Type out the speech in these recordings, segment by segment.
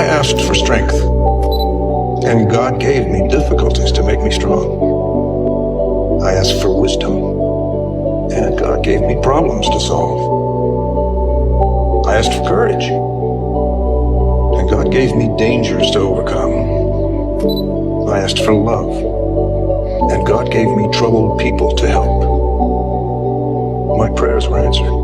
asked for strength, and God gave me difficulties to make me strong. I asked for wisdom, and God gave me problems to solve. I asked for courage, and God gave me dangers to overcome. I asked for love, and God gave me troubled people to help. My prayers were answered.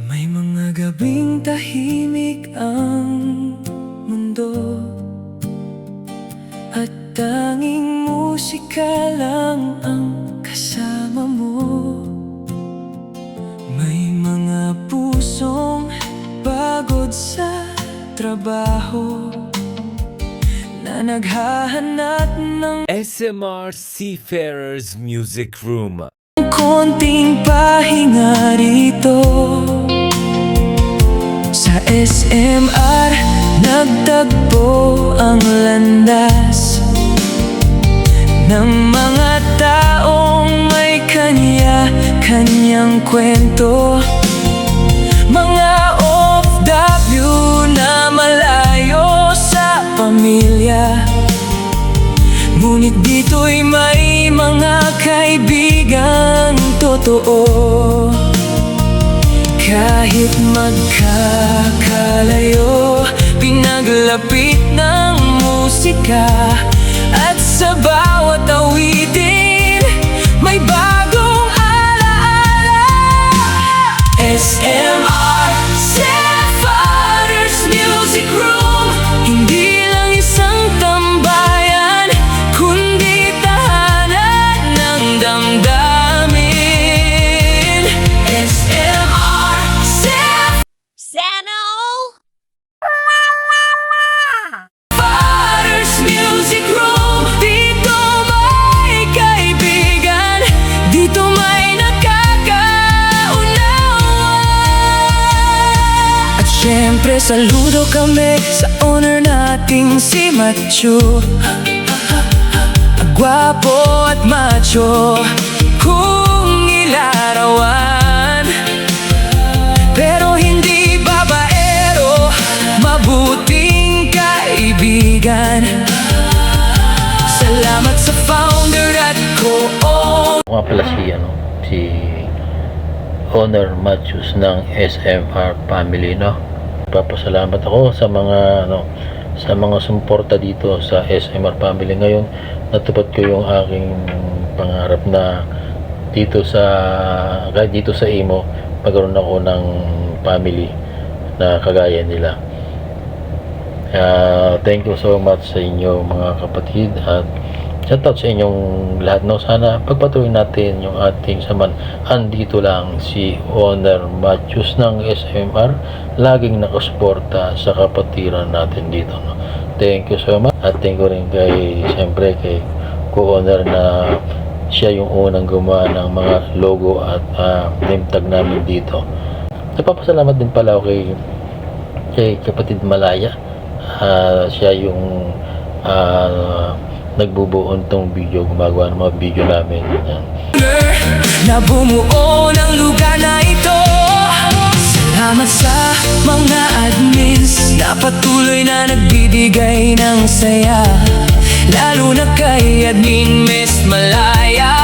May mga gabing tahimik ang mundo, at tanging musika lang ang kasama mo. May mga pusong pagod sa trabaho na naghahanap ng SMR Seafarers Music Room. konting pahinga rito. Sa SMR nagtagpo ang landas ng mga taong may kanya-kanyang kwento. Mga OFW na malayo sa pamilya, ngunit dito'y may mga kaibigang totoo. Kahit magkakalayo, pinaglapit ng musika, at sa bawat awitin may bagong alaala. SMR Seafarers Music Room, hindi lang isang tambayan, kundi tahanan ng damdamin. SMR Seafarers Music Room, dito may kaibigan, dito may nakakaunawa. At syempre saludo kami sa owner nating si Macho, gwapo at macho kung ilarawan, pero hindi babaero, mabuting kaibigan. Salamat sa founder at co-owner. Nga pala si Owner Matthews ng SMR family, no? Papasalamat ako sa mga sumuporta dito sa SMR family. Ngayon natupad ko yung aking pangarap na kahit dito sa Imo magkaroon ako ng family na kagaya nila. Thank you so much sa inyo mga kapatid, at shoutout sa inyong lahat, no? Sana pagpatuloy natin yung ating saman. Andito lang si Owner Matthews ng SMR, laging nakasuporta sa kapatiran natin dito, no? Thank you so much, at thank you rin siyempre kay co-owner na siya yung unang gumawa ng mga logo at name tag namin dito. Nagpapasalamat din pala ako kay kapatid Malaya. Siya yung nagbubuo tong video, gumagawa ng mga video namin. Yan. Na bumuo ng lugar na ito. Salamat sa mga admins na patuloy na nagbibigay ng saya, lalo na kay Admin Miss Malaya.